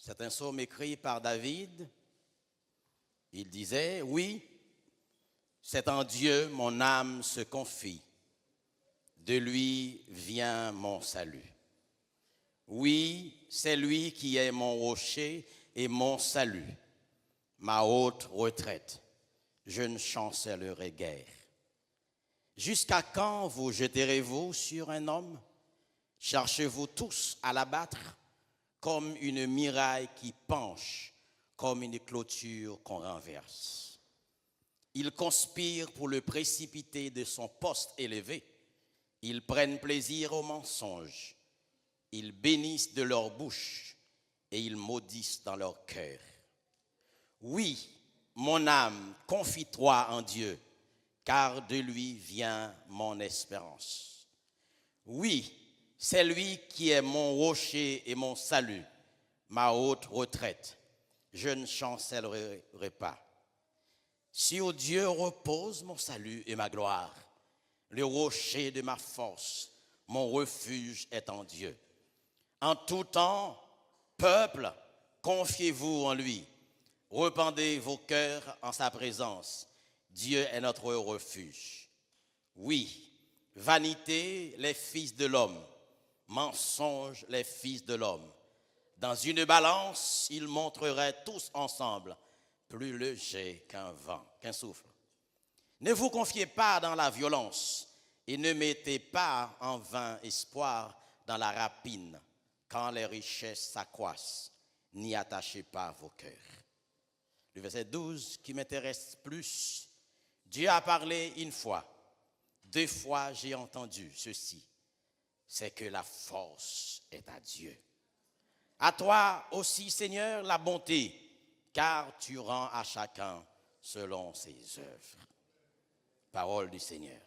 C'est un psaume écrit par David. Il disait, oui, c'est en Dieu mon âme se confie. De lui vient mon salut. Oui, c'est lui qui est mon rocher et mon salut, ma haute retraite. Je ne chancellerai guère. Jusqu'à quand vous jeterez-vous sur un homme? Cherchez-vous tous à l'abattre comme une muraille qui penche, comme une clôture qu'on renverse. Ils conspirent pour le précipiter de son poste élevé. Ils prennent plaisir au mensonge. Ils bénissent de leur bouche et ils maudissent dans leur cœur. Oui, mon âme, confie-toi en Dieu, car de lui vient mon espérance. Oui, c'est lui qui est mon rocher et mon salut, ma haute retraite. Je ne chancellerai pas. Sur Dieu repose mon salut et ma gloire. Le rocher de ma force, mon refuge est en Dieu. En tout temps, peuple, confiez-vous en lui. Rependez vos cœurs en sa présence. Dieu est notre refuge. Oui, vanité, les fils de l'homme. Mensonge, les fils de l'homme. Dans une balance, ils montreraient tous ensemble, plus léger qu'un vent, qu'un souffle. Ne vous confiez pas dans la violence et ne mettez pas en vain espoir dans la rapine quand les richesses s'accroissent. N'y attachez pas vos cœurs. Le verset 12 qui m'intéresse plus. Dieu a parlé une fois, 2 fois j'ai entendu ceci, c'est que la force est à Dieu. À toi aussi, Seigneur, la bonté, car tu rends à chacun selon ses œuvres. Parole du Seigneur.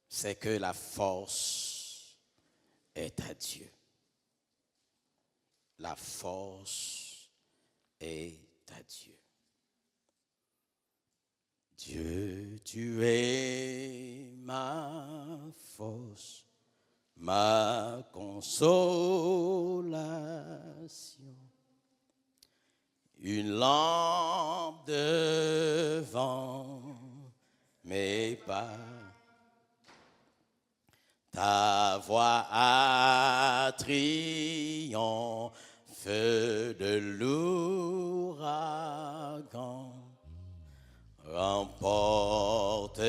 C'est que la force est à Dieu. La force est à Dieu. Dieu, tu es ma force, ma consolation. Une lampe devant mes pas. Ta voix a triomphe de l'ouragan. Remporte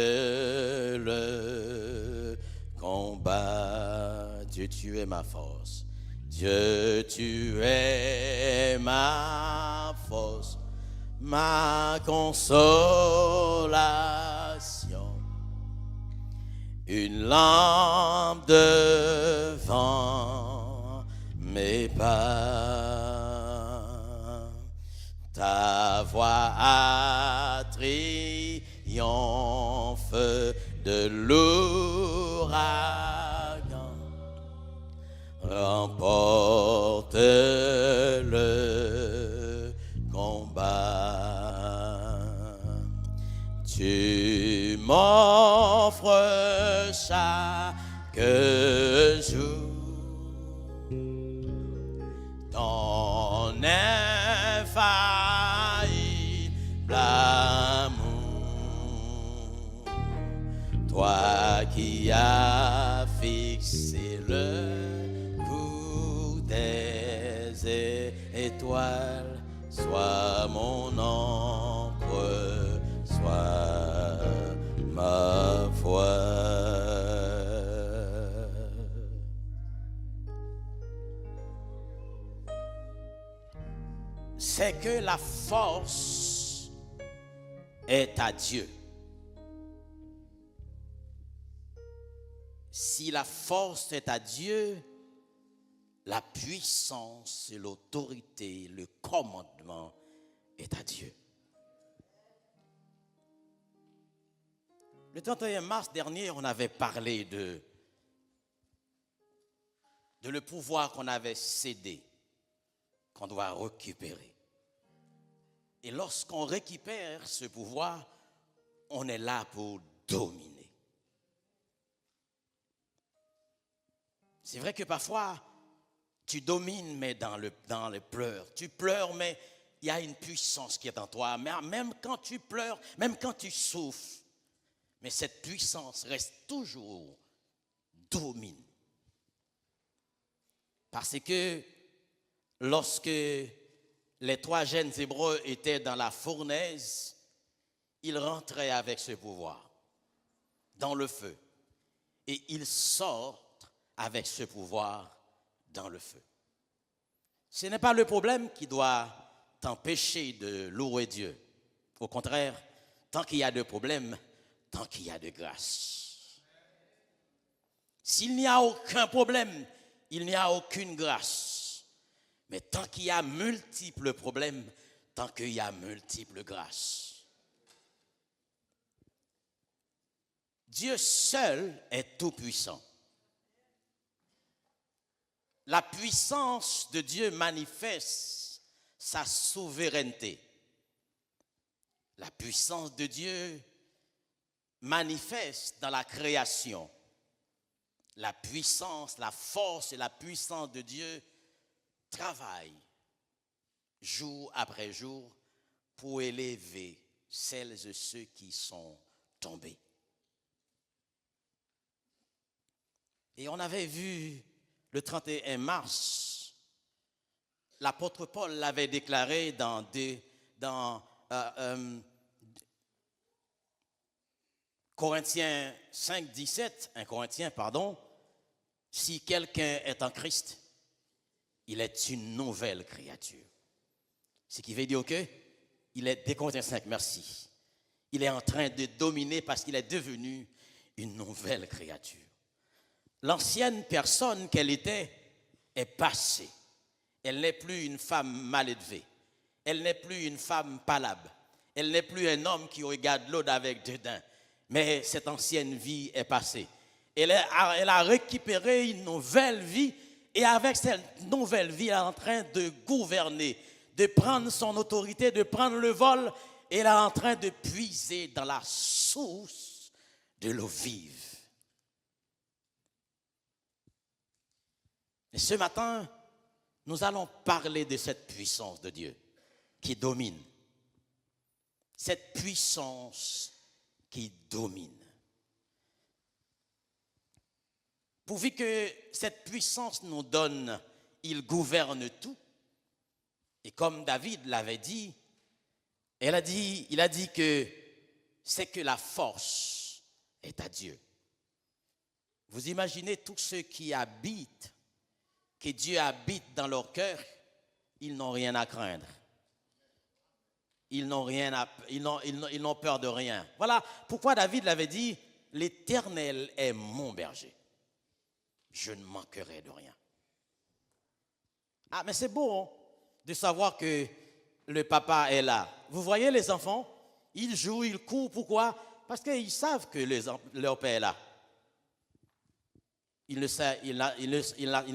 le combat. Dieu, tu es ma force. Dieu, tu es ma force, ma consolation. Une lampe devant mes pas. Ta voix a triomphe de l'ouragan. Remporte le combat. Tu m'offres chaque jour ton infaillible amour, toi qui as fixé le coup des étoiles, sois mon ombre, sois ma foi. C'est que la force est à Dieu. Si la force est à Dieu, la puissance et l'autorité, le commandement est à Dieu. Le 31 mars dernier, on avait parlé de le pouvoir qu'on avait cédé, qu'on doit récupérer. Et lorsqu'on récupère ce pouvoir, on est là pour dominer. C'est vrai que parfois, tu domines, mais dans le pleurs. Tu pleures, mais il y a une puissance qui est en toi. Mais même quand tu pleures, même quand tu souffres, mais cette puissance reste toujours domine. Parce que lorsque les 3 jeunes Hébreux étaient dans la fournaise, ils rentraient avec ce pouvoir dans le feu. Et ils sortent avec ce pouvoir dans le feu. Ce n'est pas le problème qui doit t'empêcher de louer Dieu. Au contraire, tant qu'il y a de problèmes, tant qu'il y a de grâce. S'il n'y a aucun problème, il n'y a aucune grâce. Mais tant qu'il y a multiples problèmes, tant qu'il y a multiples grâces. Dieu seul est tout-puissant. La puissance de Dieu manifeste sa souveraineté. La puissance de Dieu manifeste dans la création. La puissance, la force et la puissance de Dieu travaillent jour après jour pour élever celles et ceux qui sont tombés. Et on avait vu le 31 mars, l'apôtre Paul l'avait déclaré dans Corinthiens 5, 17, 1 Corinthiens, pardon, si quelqu'un est en Christ, il est une nouvelle créature. Ce qui veut dire que il est, dès Corinthiens 5, merci, il est en train de dominer parce qu'il est devenu une nouvelle créature. L'ancienne personne qu'elle était est passée. Elle n'est plus une femme mal élevée. Elle n'est plus une femme palabre. Elle n'est plus un homme qui regarde l'autre avec dédain. Mais cette ancienne vie est passée. Elle a récupéré une nouvelle vie et avec cette nouvelle vie, elle est en train de gouverner, de prendre son autorité, de prendre le vol et elle est en train de puiser dans la source de l'eau vive. Et ce matin, nous allons parler de cette puissance de Dieu qui domine. Cette puissance qui domine. Pourvu que cette puissance nous donne, il gouverne tout. Et comme David l'avait dit, il a dit que c'est que la force est à Dieu. Vous imaginez tous ceux qui habitent, que Dieu habite dans leur cœur, ils n'ont rien à craindre. Ils n'ont peur de rien. Voilà pourquoi David l'avait dit, l'Éternel est mon berger. Je ne manquerai de rien. Ah, mais c'est beau de savoir que le papa est là. Vous voyez les enfants, ils jouent, ils courent. Pourquoi? Parce qu'ils savent que leur père est là. Ils ne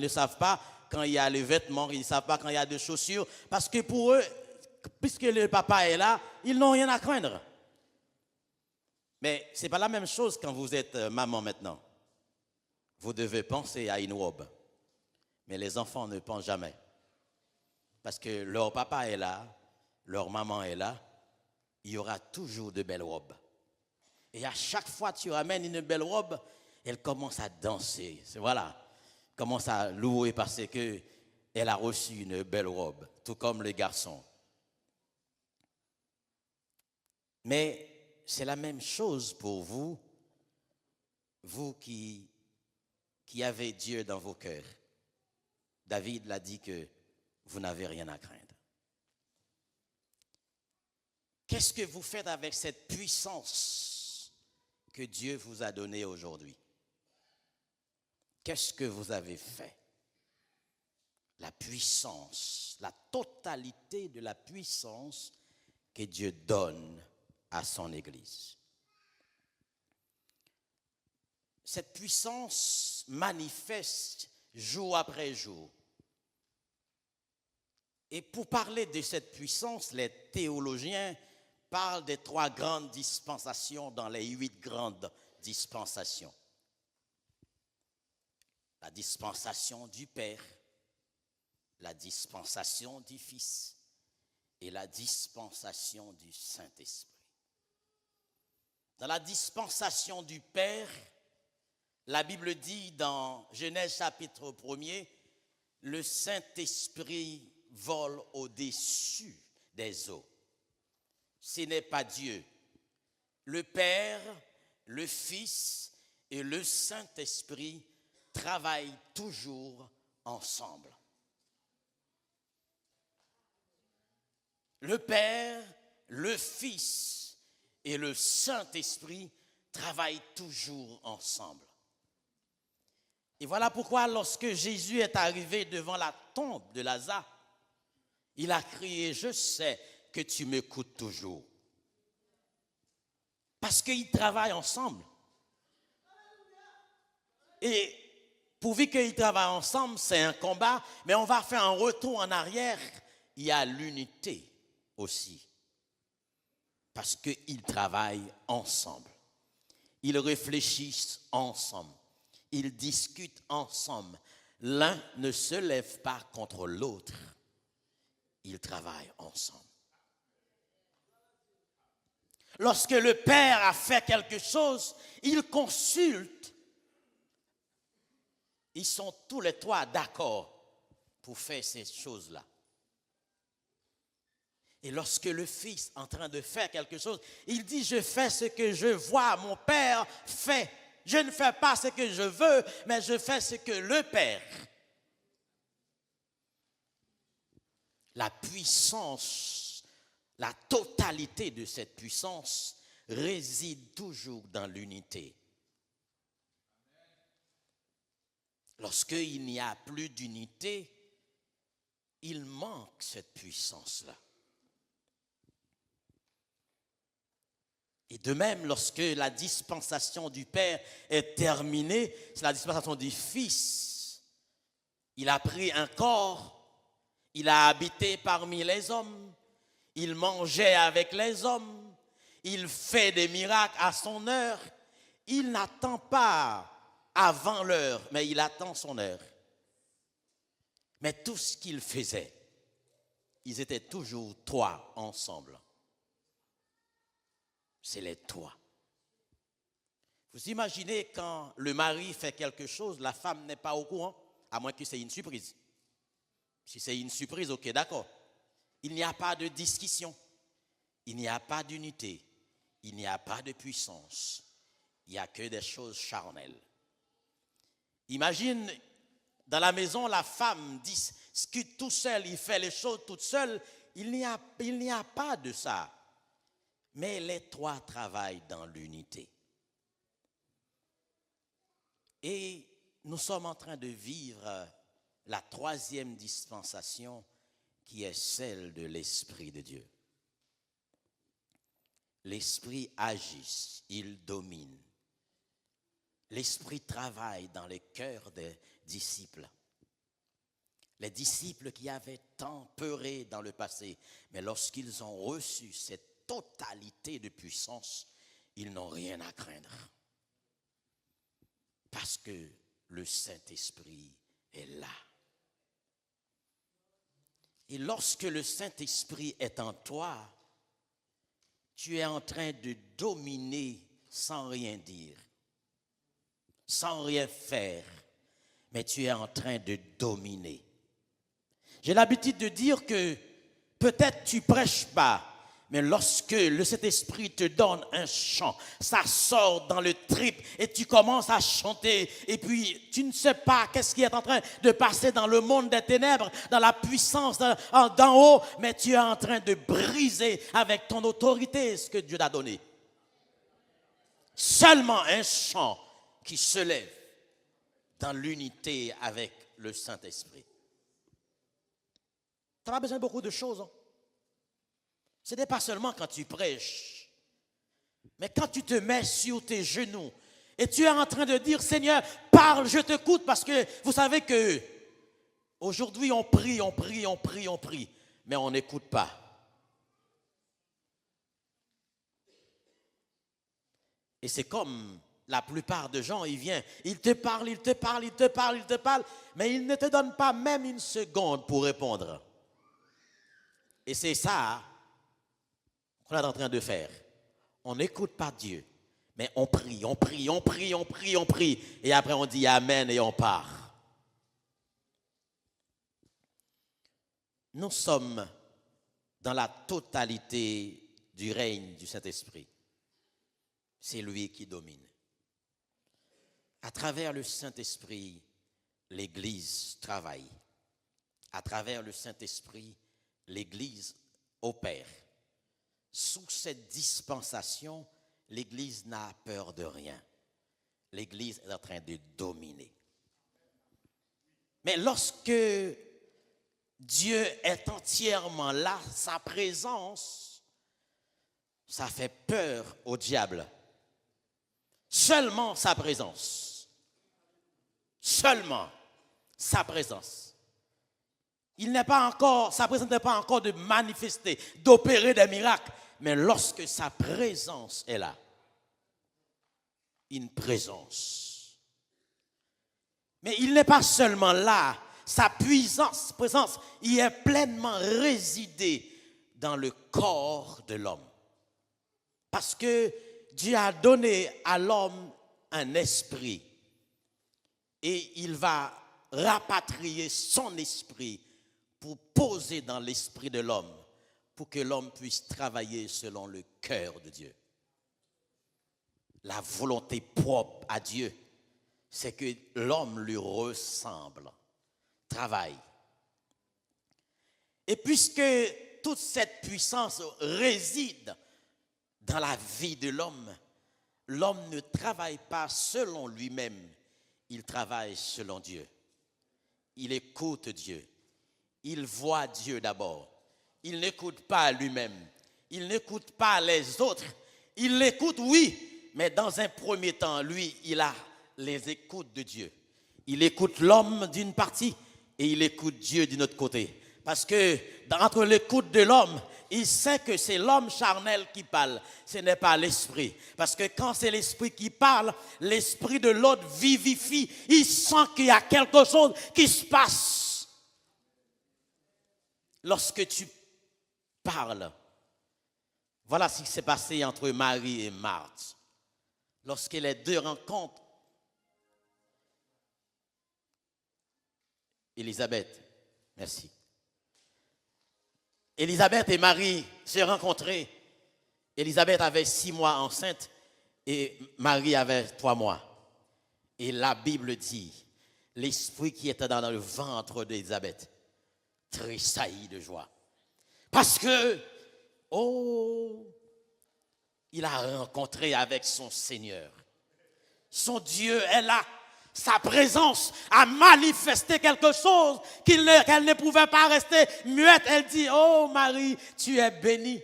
savent pas quand il y a les vêtements, ils ne savent pas quand il y a des chaussures. Parce que pour eux, puisque le papa est là, ils n'ont rien à craindre. Mais ce n'est pas la même chose quand vous êtes maman maintenant. Vous devez penser à une robe. Mais les enfants ne pensent jamais. Parce que leur papa est là, leur maman est là, il y aura toujours de belles robes. Et à chaque fois que tu ramènes une belle robe, elle commence à danser. Voilà. Commence à louer parce qu'elle a reçu une belle robe, tout comme les garçons. Mais c'est la même chose pour vous, vous qui avez Dieu dans vos cœurs. David l'a dit que vous n'avez rien à craindre. Qu'est-ce que vous faites avec cette puissance que Dieu vous a donnée aujourd'hui? Qu'est-ce que vous avez fait? La puissance, la totalité de la puissance que Dieu donne à son Église. Cette puissance manifeste jour après jour. Et pour parler de cette puissance, les théologiens parlent des 3 grandes dispensations dans les 8 grandes dispensations. la dispensation du Père, la dispensation du Fils et la dispensation du Saint-Esprit. Dans la dispensation du Père, la Bible dit dans Genèse chapitre 1er, le Saint-Esprit vole au-dessus des eaux. Ce n'est pas Dieu. Le Père, le Fils et le Saint-Esprit travaillent toujours ensemble. Le Père, le Fils et le Saint-Esprit travaillent toujours ensemble. Et voilà pourquoi lorsque Jésus est arrivé devant la tombe de Lazare, il a crié, je sais que tu m'écoutes toujours. Parce qu'ils travaillent ensemble. Et pourvu qu'ils travaillent ensemble, c'est un combat, mais on va faire un retour en arrière. Il y a l'unité aussi. Parce qu'ils travaillent ensemble. Ils réfléchissent ensemble. Ils discutent ensemble. L'un ne se lève pas contre l'autre. Ils travaillent ensemble. Lorsque le Père a fait quelque chose, il consulte. Ils sont tous les trois d'accord pour faire ces choses-là. Et lorsque le Fils est en train de faire quelque chose, il dit, je fais ce que je vois mon Père fait. Je ne fais pas ce que je veux, mais je fais ce que le Père. La puissance, la totalité de cette puissance réside toujours dans l'unité. Lorsqu'il n'y a plus d'unité, il manque cette puissance-là. Et de même, lorsque la dispensation du Père est terminée, c'est la dispensation du Fils. Il a pris un corps, il a habité parmi les hommes, il mangeait avec les hommes, il fait des miracles à son heure. Il n'attend pas avant l'heure, mais il attend son heure. Mais tout ce qu'il faisait, ils étaient toujours trois ensemble. C'est les trois. Vous imaginez quand le mari fait quelque chose, la femme n'est pas au courant, à moins que c'est une surprise. Si c'est une surprise, ok, d'accord. Il n'y a pas de discussion, il n'y a pas d'unité, il n'y a pas de puissance, il n'y a que des choses charnelles. Imagine, dans la maison, la femme discute tout seul, il fait les choses toute seule, il n'y a pas de ça. Mais les trois travaillent dans l'unité. Et nous sommes en train de vivre la troisième dispensation qui est celle de l'Esprit de Dieu. L'Esprit agit, il domine. L'Esprit travaille dans les cœurs des disciples. Les disciples qui avaient tant peuré dans le passé, mais lorsqu'ils ont reçu cette totalité de puissance, ils n'ont rien à craindre. Parce que le Saint-Esprit est là. Et lorsque le Saint-Esprit est en toi, tu es en train de dominer sans rien dire, sans rien faire, mais tu es en train de dominer. J'ai l'habitude de dire que peut-être tu prêches pas, mais lorsque le Saint-Esprit te donne un chant, ça sort dans le trip et tu commences à chanter. Et puis, tu ne sais pas qu'est-ce qui est en train de passer dans le monde des ténèbres, dans la puissance d'en haut, mais tu es en train de briser avec ton autorité ce que Dieu t'a donné. Seulement un chant qui se lève dans l'unité avec le Saint-Esprit. Tu n'as pas besoin de beaucoup de choses, hein? Ce n'est pas seulement quand tu prêches, mais quand tu te mets sur tes genoux et tu es en train de dire, Seigneur, parle, je t'écoute, parce que vous savez que aujourd'hui on prie, mais on n'écoute pas. Et c'est comme la plupart des gens, ils viennent, ils te parlent, ils te parlent, ils te parlent, ils te parlent, mais ils ne te donnent pas même une seconde pour répondre. Et c'est ça qu'on est en train de faire. On n'écoute pas Dieu, mais on prie, on prie, on prie, on prie, on prie. Et après on dit Amen et on part. Nous sommes dans la totalité du règne du Saint-Esprit. C'est lui qui domine. À travers le Saint-Esprit, l'Église travaille. À travers le Saint-Esprit, l'Église opère. Sous cette dispensation, l'Église n'a peur de rien. L'Église est en train de dominer. Mais lorsque Dieu est entièrement là, sa présence, ça fait peur au diable. Seulement sa présence. Seulement sa présence. Il n'est pas encore, sa présence n'est pas encore de manifester, d'opérer des miracles. Mais lorsque sa présence est là, une présence. Mais il n'est pas seulement là, sa présence y est pleinement résidée dans le corps de l'homme. Parce que Dieu a donné à l'homme un esprit et il va rapatrier son esprit pour poser dans l'esprit de l'homme pour que l'homme puisse travailler selon le cœur de Dieu. La volonté propre à Dieu, c'est que l'homme lui ressemble, travaille. Et puisque toute cette puissance réside dans la vie de l'homme, l'homme ne travaille pas selon lui-même, il travaille selon Dieu. Il écoute Dieu. Il voit Dieu d'abord. Il n'écoute pas lui-même. Il n'écoute pas les autres. Il l'écoute, oui, mais dans un premier temps, lui, il a les écoutes de Dieu. Il écoute l'homme d'une partie et il écoute Dieu d'une autre côté. Parce que entre l'écoute de l'homme, il sait que c'est l'homme charnel qui parle, ce n'est pas l'esprit. Parce que quand c'est l'esprit qui parle, l'esprit de l'autre vivifie. Il sent qu'il y a quelque chose qui se passe. Lorsque tu parles, voilà ce qui s'est passé entre Marie et Marthe. Lorsque les deux rencontrent, Élisabeth, merci. Élisabeth et Marie se rencontraient. Élisabeth avait 6 mois enceinte et Marie avait 3 mois. Et la Bible dit, l'esprit qui était dans le ventre d'Élisabeth tressaillit de joie. Parce que, il a rencontré avec son Seigneur. Son Dieu est là. Sa présence a manifesté quelque chose qu'elle ne pouvait pas rester muette. Elle dit, oh Marie, tu es bénie.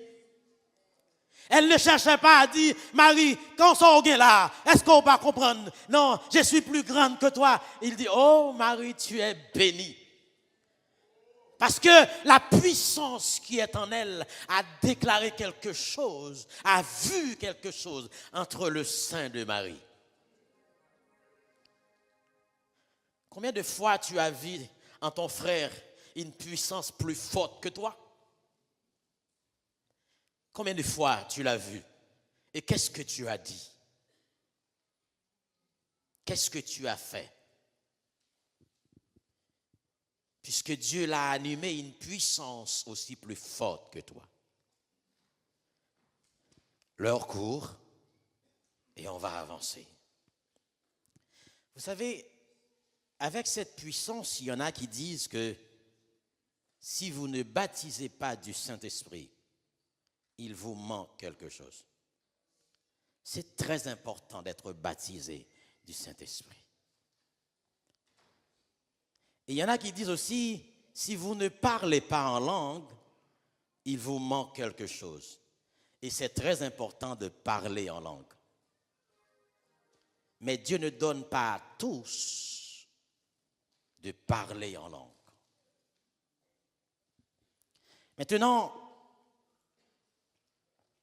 Elle ne cherchait pas à dire, Marie, quand on est là, est-ce qu'on va comprendre? Non, je suis plus grande que toi. Il dit, oh Marie, tu es bénie. Parce que la puissance qui est en elle a déclaré quelque chose, a vu quelque chose entre le sein de Marie. Combien de fois tu as vu en ton frère une puissance plus forte que toi? Combien de fois tu l'as vu? Et qu'est-ce que tu as dit? Qu'est-ce que tu as fait? Puisque Dieu l'a animé une puissance aussi plus forte que toi. L'heure court et on va avancer. Vous savez, avec cette puissance, il y en a qui disent que si vous ne baptisez pas du Saint-Esprit, il vous manque quelque chose. C'est très important d'être baptisé du Saint-Esprit. Et il y en a qui disent aussi, si vous ne parlez pas en langue, il vous manque quelque chose. Et c'est très important de parler en langue. Mais Dieu ne donne pas à tous de parler en langue. Maintenant,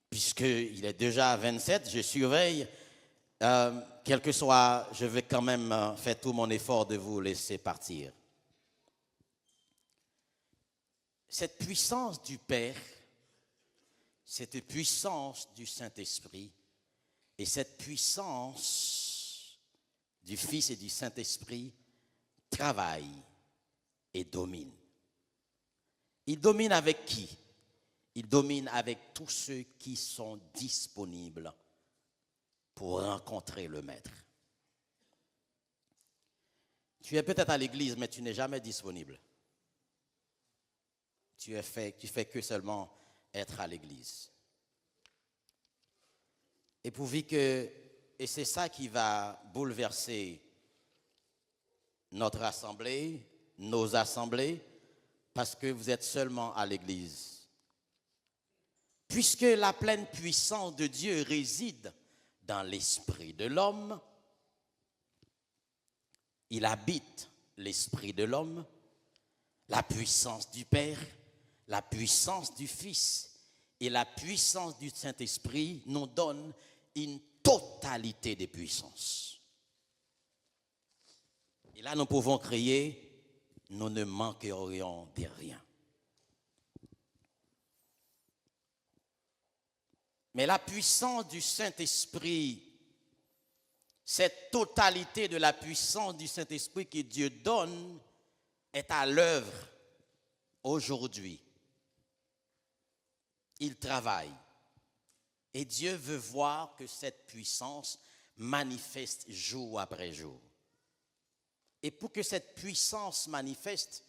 puisqu'il est déjà 27, je surveille quel que soit, je vais quand même faire tout mon effort de vous laisser partir. Cette puissance du Père, cette puissance du Saint-Esprit et cette puissance du Fils et du Saint-Esprit travaillent et dominent. Ils dominent avec qui? Ils dominent avec tous ceux qui sont disponibles pour rencontrer le Maître. Tu es peut-être à l'église, mais tu n'es jamais disponible. Tu fais que seulement être à l'église. Et et c'est ça qui va bouleverser notre assemblée, nos assemblées, parce que vous êtes seulement à l'église. Puisque la pleine puissance de Dieu réside dans l'esprit de l'homme, il habite l'esprit de l'homme, la puissance du Père, la puissance du Fils et la puissance du Saint-Esprit nous donnent une totalité de puissance. Et là, nous pouvons crier, nous ne manquerions de rien. Mais la puissance du Saint-Esprit, cette totalité de la puissance du Saint-Esprit que Dieu donne, est à l'œuvre aujourd'hui. Il travaille. Et Dieu veut voir que cette puissance manifeste jour après jour. Et pour que cette puissance manifeste,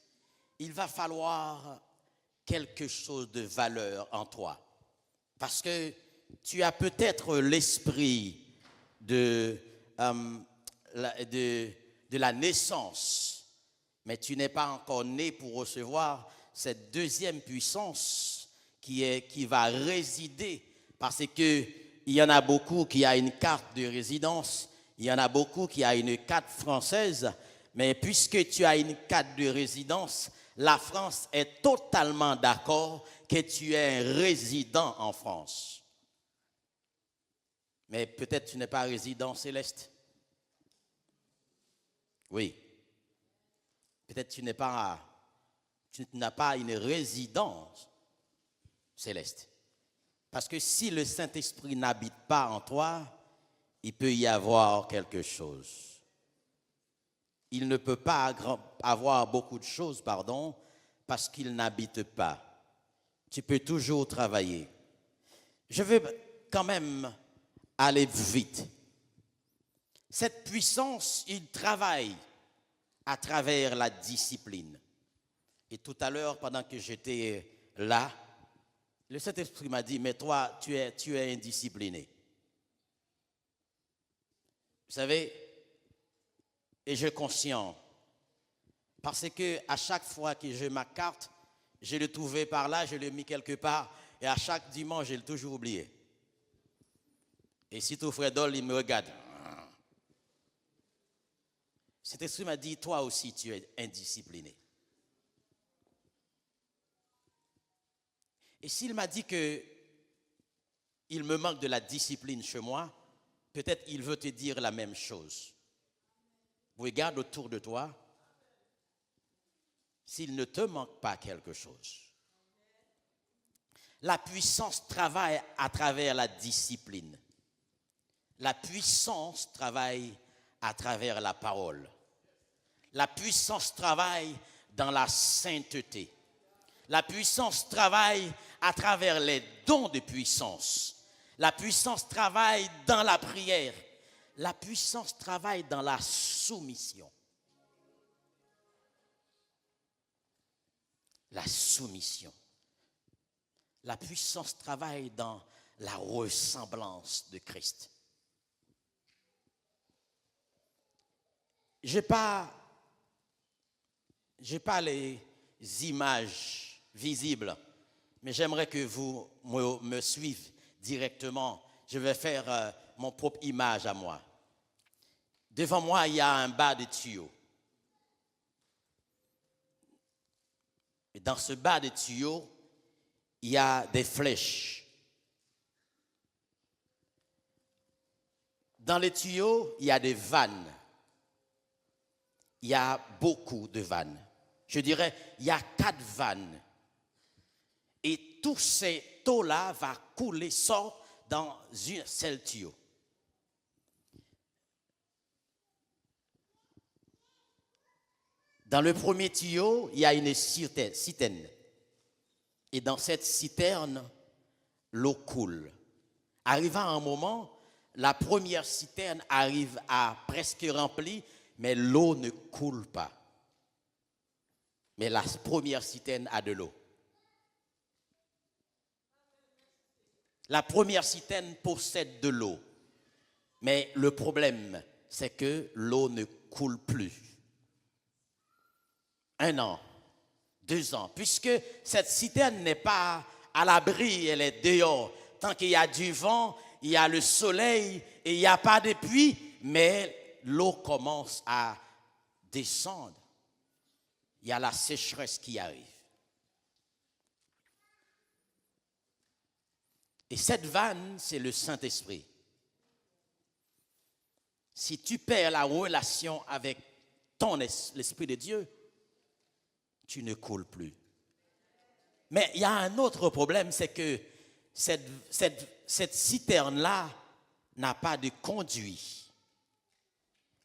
il va falloir quelque chose de valeur en toi. Parce que tu as peut-être l'esprit de la naissance, mais tu n'es pas encore né pour recevoir cette deuxième puissance qui va résider, parce que il y en a beaucoup qui a une carte de résidence, il y en a beaucoup qui a une carte française, mais puisque tu as une carte de résidence, la France est totalement d'accord que tu es un résident en France. Mais peut-être tu n'es pas résident céleste. Oui. Peut-être tu n'as pas une résidence céleste. Parce que si le Saint-Esprit n'habite pas en toi, il peut y avoir quelque chose. Il ne peut pas avoir beaucoup de choses, parce qu'il n'habite pas. Tu peux toujours travailler. Je vais quand même aller vite. Cette puissance, il travaille à travers la discipline. Et tout à l'heure, pendant que j'étais là, le Saint-Esprit m'a dit, mais toi, tu es indiscipliné. Vous savez, et je suis conscient, parce que à chaque fois que je ma carte, je le trouvais par là, je l'ai mis quelque part, et à chaque dimanche, je l'ai toujours oublié. Et si tout frère Dol, il me regarde. Cet esprit m'a dit, toi aussi, tu es indiscipliné. Et s'il m'a dit que il me manque de la discipline chez moi, peut-être il veut te dire la même chose. Regarde autour de toi, s'il ne te manque pas quelque chose. La puissance travaille à travers la discipline. La puissance travaille à travers la parole. La puissance travaille dans la sainteté. La puissance travaille à travers les dons de puissance. La puissance travaille dans la prière. La puissance travaille dans la soumission. La soumission. La puissance travaille dans la ressemblance de Christ. Je n'ai pas les images visibles, mais j'aimerais que vous me suiviez directement. Je vais faire mon propre image à moi. Devant moi, il y a un bas de tuyau. Et dans ce bas de tuyau, il y a des flèches. Dans les tuyaux, il y a des vannes. Il y a beaucoup de vannes. Je dirais, il y a 4 vannes. Et tous ces eaux-là vont couler, sortent dans un seul tuyau. Dans le premier tuyau, il y a une citerne. Et dans cette citerne, l'eau coule. Arrivant à un moment, la première citerne arrive à presque remplie, mais l'eau ne coule pas. Mais la première citerne a de l'eau. La première citerne possède de l'eau. Mais le problème, c'est que l'eau ne coule plus. 1 an, 2 ans, puisque cette citerne n'est pas à l'abri, elle est dehors. Tant qu'il y a du vent, il y a le soleil et il n'y a pas de pluie, mais l'eau commence à descendre. Il y a la sécheresse qui arrive. Et cette vanne, c'est le Saint-Esprit. Si tu perds la relation avec l'Esprit de Dieu, tu ne coules plus. Mais il y a un autre problème, c'est que cette citerne-là n'a pas de conduit.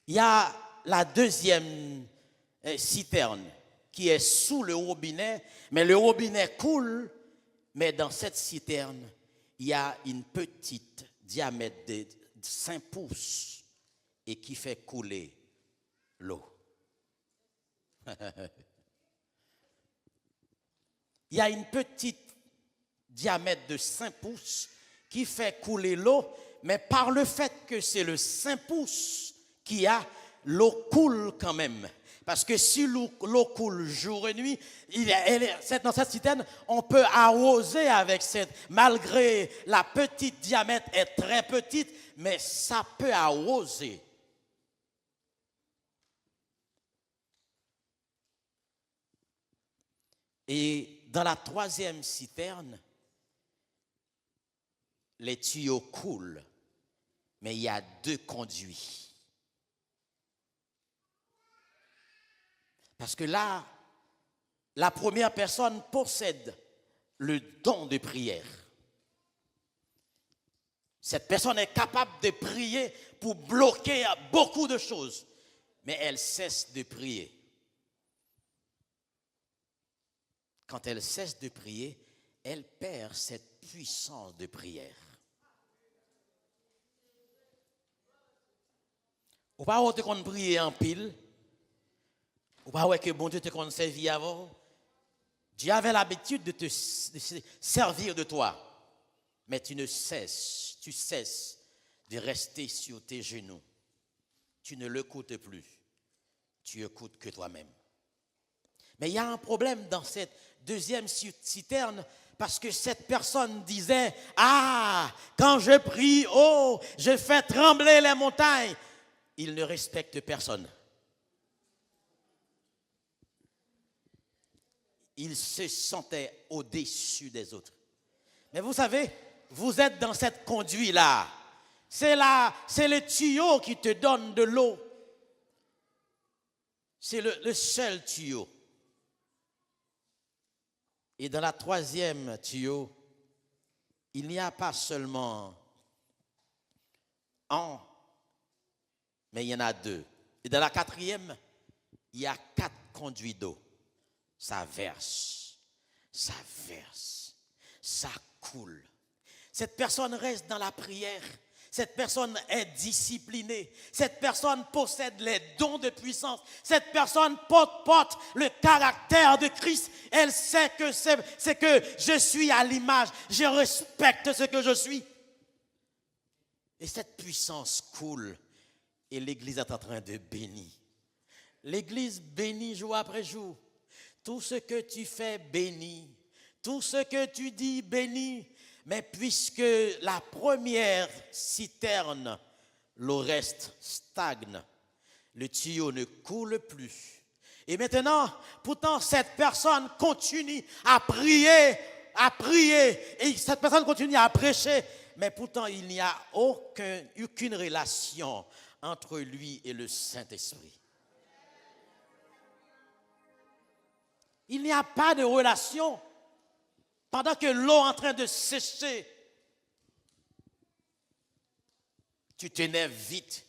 Il y a la deuxième citerne qui est sous le robinet, mais le robinet coule, mais dans cette citerne, il y a une petite diamètre de 5 pouces et qui fait couler l'eau. Il y a une petite diamètre de 5 pouces qui fait couler l'eau, mais par le fait que c'est le 5 pouces qui a, l'eau coule quand même. Parce que si l'eau coule jour et nuit, dans cette citerne, on peut arroser avec malgré la petite diamètre est très petite, mais ça peut arroser. Et dans la troisième citerne, les tuyaux coulent, mais il y a 2 conduits. Parce que là, la première personne possède le don de prière. Cette personne est capable de prier pour bloquer beaucoup de choses, mais elle cesse de prier. Quand elle cesse de prier, elle perd cette puissance de prière. Ou pas où tu qu'on prier en pile, ou pas que bon Dieu te qu'on servi avant. Dieu avait l'habitude de te servir de toi, mais tu cesses de rester sur tes genoux. Tu ne l'écoutes plus, tu écoutes que toi-même. Mais il y a un problème dans cette deuxième citerne, parce que cette personne disait, ah, quand je prie, oh, je fais trembler les montagnes. Il ne respecte personne. Il se sentait au-dessus des autres. Mais vous savez, vous êtes dans cette conduite-là. C'est le tuyau qui te donne de l'eau. C'est le seul tuyau. Et dans la troisième tuyau, il n'y a pas seulement un, mais il y en a 2. Et dans la quatrième, il y a 4 conduits d'eau. Ça verse, ça coule. Cette personne reste dans la prière. Cette personne est disciplinée. Cette personne possède les dons de puissance. Cette personne porte le caractère de Christ. Elle sait que c'est que je suis à l'image. Je respecte ce que je suis. Et cette puissance coule. Et l'Église est en train de bénir. L'Église bénit jour après jour. Tout ce que tu fais bénit. Tout ce que tu dis bénit. Mais puisque la première citerne, l'eau reste stagne, le tuyau ne coule plus. Et maintenant, pourtant, cette personne continue à prier, et cette personne continue à prêcher, mais pourtant il n'y a aucune relation entre lui et le Saint-Esprit. Il n'y a pas de relation. Pendant que l'eau est en train de sécher, tu t'énerves vite.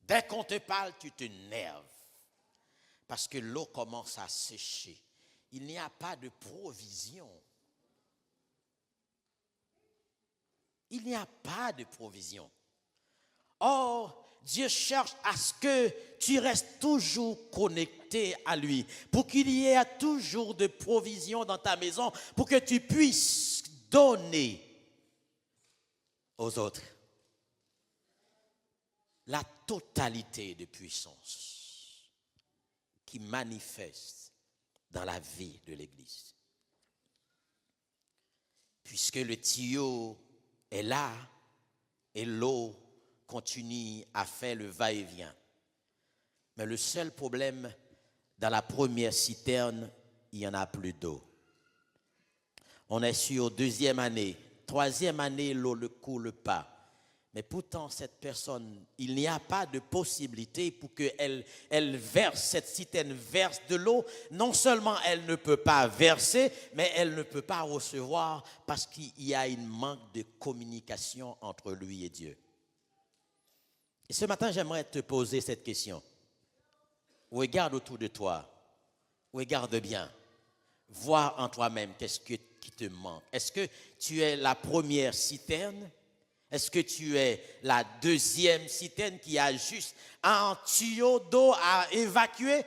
Dès qu'on te parle, tu t'énerves. Parce que l'eau commence à sécher. Il n'y a pas de provision. Il n'y a pas de provision. Or, Dieu cherche à ce que tu restes toujours connecté à lui, pour qu'il y ait toujours de provision dans ta maison, pour que tu puisses donner aux autres la totalité de puissance qui manifeste dans la vie de l'Église. Puisque le tuyau est là et l'eau continue à faire le va-et-vient. Mais le seul problème, dans la première citerne, il n'y en a plus d'eau. On est sur deuxième année, troisième année, l'eau ne coule pas. Mais pourtant, cette personne, il n'y a pas de possibilité pour qu'elle verse, cette citerne verse de l'eau. Non seulement elle ne peut pas verser, mais elle ne peut pas recevoir parce qu'il y a un manque de communication entre lui et Dieu. Et ce matin, j'aimerais te poser cette question. Regarde autour de toi. Regarde bien. Vois en toi-même qu'est-ce qui te manque. Est-ce que tu es la première citerne? Est-ce que tu es la deuxième citerne qui a juste un tuyau d'eau à évacuer?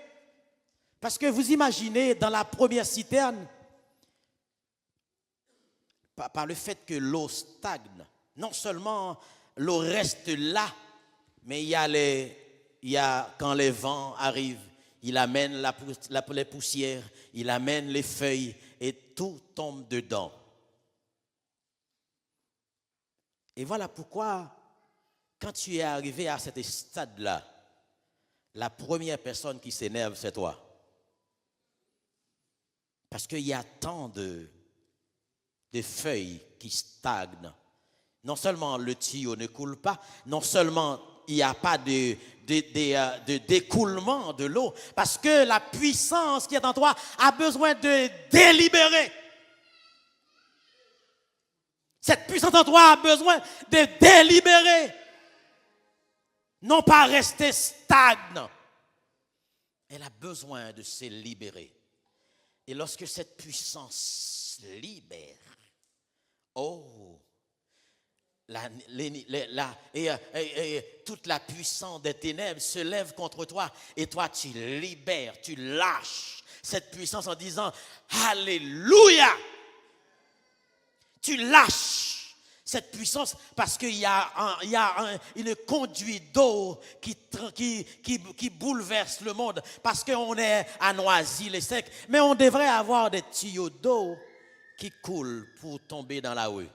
Parce que vous imaginez, dans la première citerne, par le fait que l'eau stagne, non seulement l'eau reste là, mais il y a quand les vents arrivent, il amène les poussières, il amène les feuilles et tout tombe dedans. Et voilà pourquoi, quand tu es arrivé à ce stade-là, la première personne qui s'énerve, c'est toi. Parce qu'il y a tant de feuilles qui stagnent. Non seulement le tuyau ne coule pas, non seulement il n'y a pas de d'écoulement de l'eau, parce que la puissance qui est en toi a besoin de délibérer. Cette puissance en toi a besoin de délibérer. Non pas rester stagne. Elle a besoin de se libérer. Et lorsque cette puissance libère, toute la puissance des ténèbres se lève contre toi et toi tu libères, tu lâches cette puissance en disant Alléluia. Tu lâches cette puissance parce qu'il y a une conduite d'eau qui bouleverse le monde parce qu'on est à Noisy-le-Sec. Mais on devrait avoir des tuyaux d'eau qui coulent pour tomber dans la rue.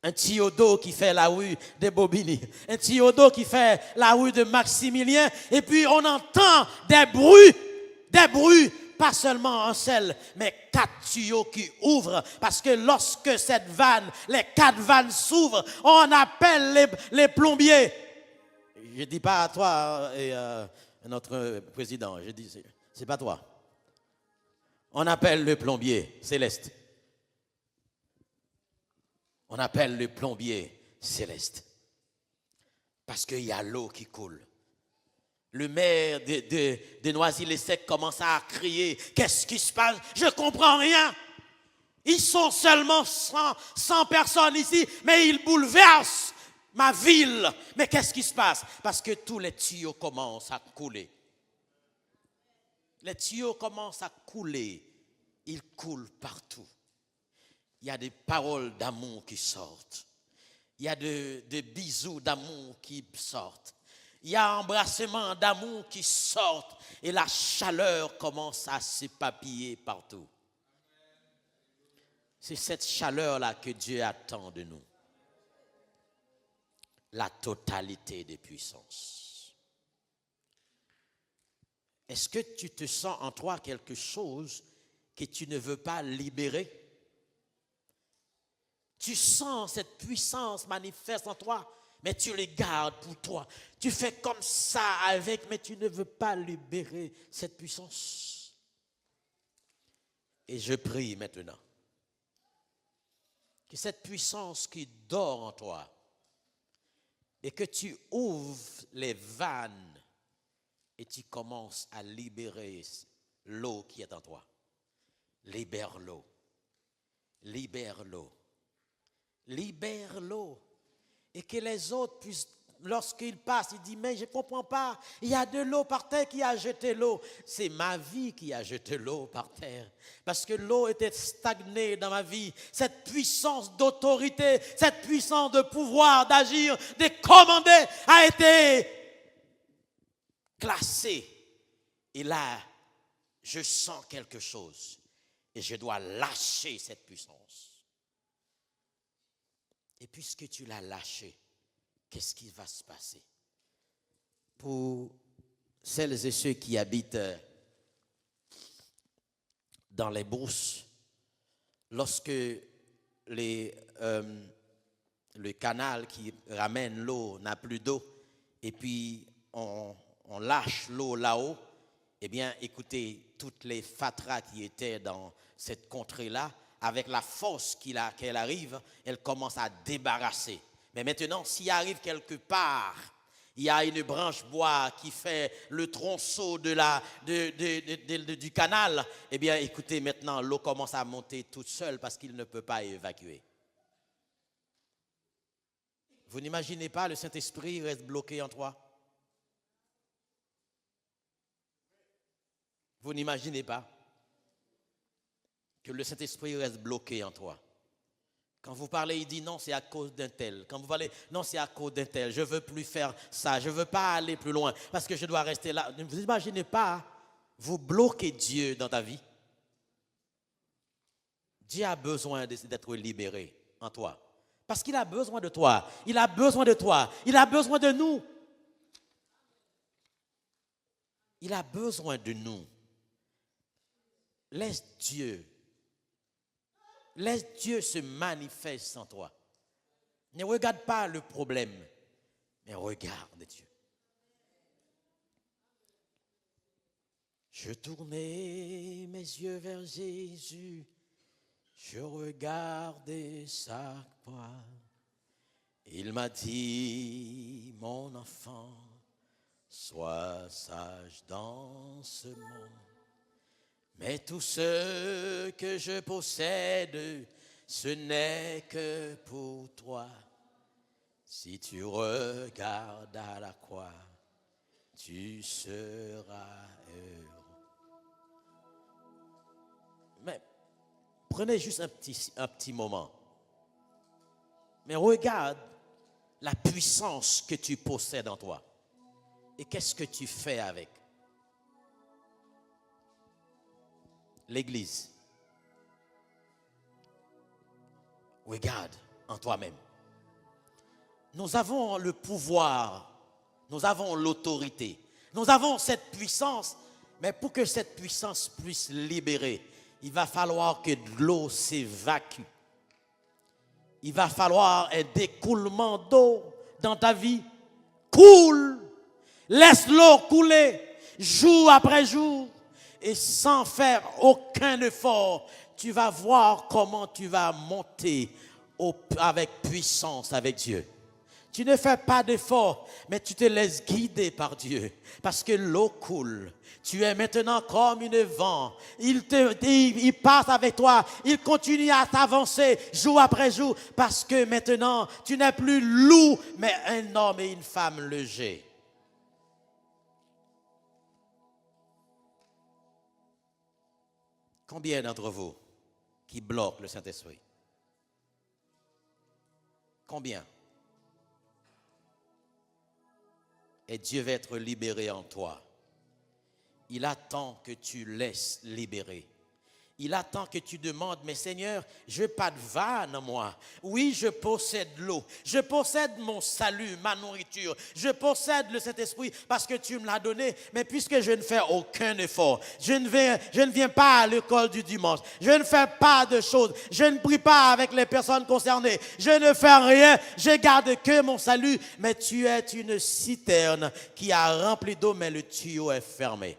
Un tuyau d'eau qui fait la rue de Bobigny, un tuyau d'eau qui fait la rue de Maximilien, et puis on entend des bruits, pas seulement un seul, mais 4 tuyaux qui ouvrent, parce que lorsque les 4 vannes s'ouvrent, on appelle les plombiers. Je ne dis pas à toi et notre président, je dis, c'est pas toi. On appelle le plombier céleste. On appelle le plombier céleste. Parce qu'il y a l'eau qui coule. Le maire de Noisy-le-Sec commence à crier. Qu'est-ce qui se passe? Je ne comprends rien. Ils sont seulement 100 personnes ici, mais ils bouleversent ma ville. Mais qu'est-ce qui se passe? Parce que tous les tuyaux commencent à couler. Les tuyaux commencent à couler. Ils coulent partout. Il y a des paroles d'amour qui sortent. Il y a des bisous d'amour qui sortent. Il y a un embrassement d'amour qui sortent. Et la chaleur commence à s'éparpiller partout. C'est cette chaleur-là que Dieu attend de nous. La totalité des puissances. Est-ce que tu te sens en toi quelque chose que tu ne veux pas libérer? Tu sens cette puissance manifeste en toi, mais tu les gardes pour toi. Tu fais comme ça avec, mais tu ne veux pas libérer cette puissance. Et je prie maintenant que cette puissance qui dort en toi et que tu ouvres les vannes et tu commences à libérer l'eau qui est en toi. Libère l'eau. Libère l'eau. Libère l'eau. Et que les autres puissent, lorsqu'ils passent, ils disent, mais je ne comprends pas, il y a de l'eau par terre, qui a jeté l'eau. C'est ma vie qui a jeté l'eau par terre. Parce que l'eau était stagnée dans ma vie. Cette puissance d'autorité, cette puissance de pouvoir, d'agir, de commander a été classée. Et là, je sens quelque chose. Et je dois lâcher cette puissance. Et puisque tu l'as lâché, qu'est-ce qui va se passer? Pour celles et ceux qui habitent dans les brousses, lorsque le canal qui ramène l'eau n'a plus d'eau, et puis on lâche l'eau là-haut, eh bien, écoutez, toutes les fatras qui étaient dans cette contrée-là, avec la force qu'elle arrive, elle commence à débarrasser. Mais maintenant, s'il arrive quelque part, il y a une branche bois qui fait le tronçon du canal, eh bien, écoutez, maintenant, l'eau commence à monter toute seule parce qu'il ne peut pas évacuer. Vous n'imaginez pas, le Saint-Esprit reste bloqué en toi? Vous n'imaginez pas que le Saint-Esprit reste bloqué en toi. Quand vous parlez, il dit non, c'est à cause d'un tel. Quand vous parlez, non, c'est à cause d'un tel. Je ne veux plus faire ça. Je ne veux pas aller plus loin parce que je dois rester là. Vous n'imaginez pas, vous bloquez Dieu dans ta vie. Dieu a besoin d'être libéré en toi. Parce qu'il a besoin de toi. Il a besoin de toi. Il a besoin de nous. Il a besoin de nous. Laisse Dieu se manifester en toi. Ne regarde pas le problème, mais regarde Dieu. Je tournais mes yeux vers Jésus, je regardais sa croix. Il m'a dit, mon enfant, sois sage dans ce monde. Mais tout ce que je possède, ce n'est que pour toi. Si tu regardes à la croix, tu seras heureux. Mais prenez juste un petit moment. Mais regarde la puissance que tu possèdes en toi. Et qu'est-ce que tu fais avec? L'Église. Regarde en toi-même. Nous avons le pouvoir, nous avons l'autorité, nous avons cette puissance, mais pour que cette puissance puisse libérer, il va falloir que de l'eau s'évacue. Il va falloir un découlement d'eau dans ta vie. Coule, laisse l'eau couler jour après jour. Et sans faire aucun effort, tu vas voir comment tu vas monter avec puissance avec Dieu. Tu ne fais pas d'effort, mais tu te laisses guider par Dieu. Parce que l'eau coule. Tu es maintenant comme une vent. Il passe avec toi. Il continue à t'avancer jour après jour. Parce que maintenant, tu n'es plus loup, mais un homme et une femme légers. Combien d'entre vous qui bloquent le Saint-Esprit? Combien? Et Dieu va être libéré en toi. Il attend que tu laisses libérer. Il attend que tu demandes, mais Seigneur, je n'ai pas de vanne en moi. Oui, je possède l'eau, je possède mon salut, ma nourriture, je possède le Saint-Esprit parce que tu me l'as donné. Mais puisque je ne fais aucun effort, je ne viens pas à l'école du dimanche, je ne fais pas de choses, je ne prie pas avec les personnes concernées, je ne fais rien, je garde que mon salut. Mais tu es une citerne qui a rempli d'eau, mais le tuyau est fermé.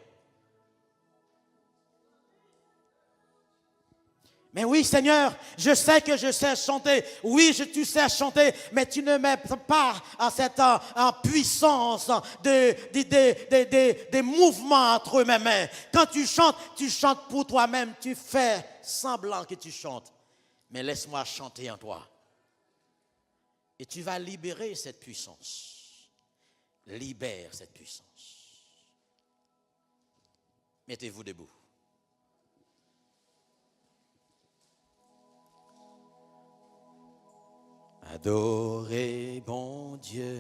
Mais oui, Seigneur, je sais que je sais chanter. Oui, tu sais chanter, mais tu ne mets pas en puissance des mouvements entre mes mains. Quand tu chantes pour toi-même. Tu fais semblant que tu chantes. Mais laisse-moi chanter en toi. Et tu vas libérer cette puissance. Libère cette puissance. Mettez-vous debout. Adorez bon Dieu,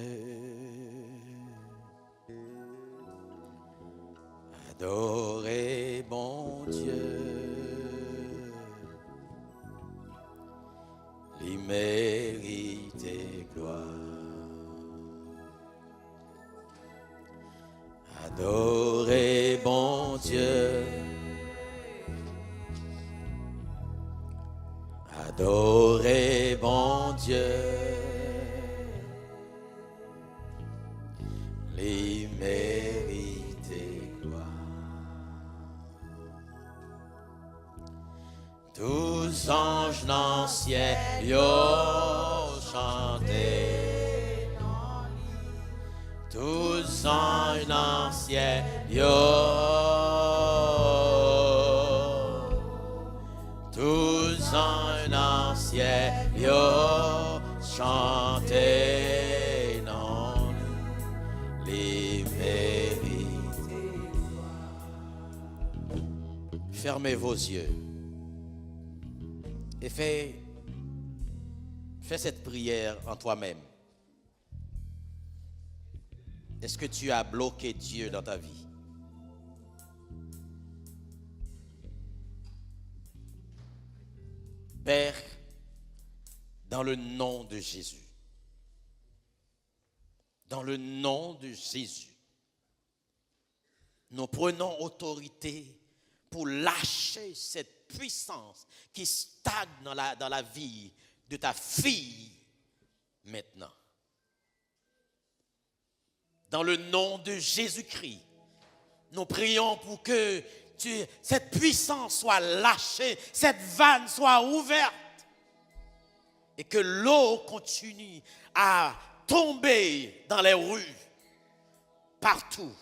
adorez bon Dieu, il mérite gloire. Adorez bon Dieu, adorez bon Dieu, les mérite gloire. Tous anges dans le ciel, yo chanté. Tous anges dans le ciel, tous anges dans le ciel, chantez non les mérites. Fermez vos yeux et fais cette prière en toi-même. Est-ce que tu as bloqué Dieu dans ta vie? Père, dans le nom de Jésus, dans le nom de Jésus, nous prenons autorité pour lâcher cette puissance qui stagne dans la vie de ta fille maintenant. Dans le nom de Jésus-Christ, nous prions pour que cette puissance soit lâchée, cette vanne soit ouverte et que l'eau continue à tomber dans les rues, partout.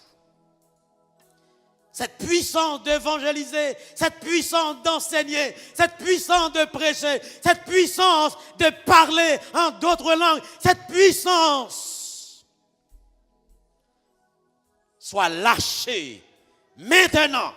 Cette puissance d'évangéliser, cette puissance d'enseigner, cette puissance de prêcher, cette puissance de parler en d'autres langues, cette puissance soit lâchée maintenant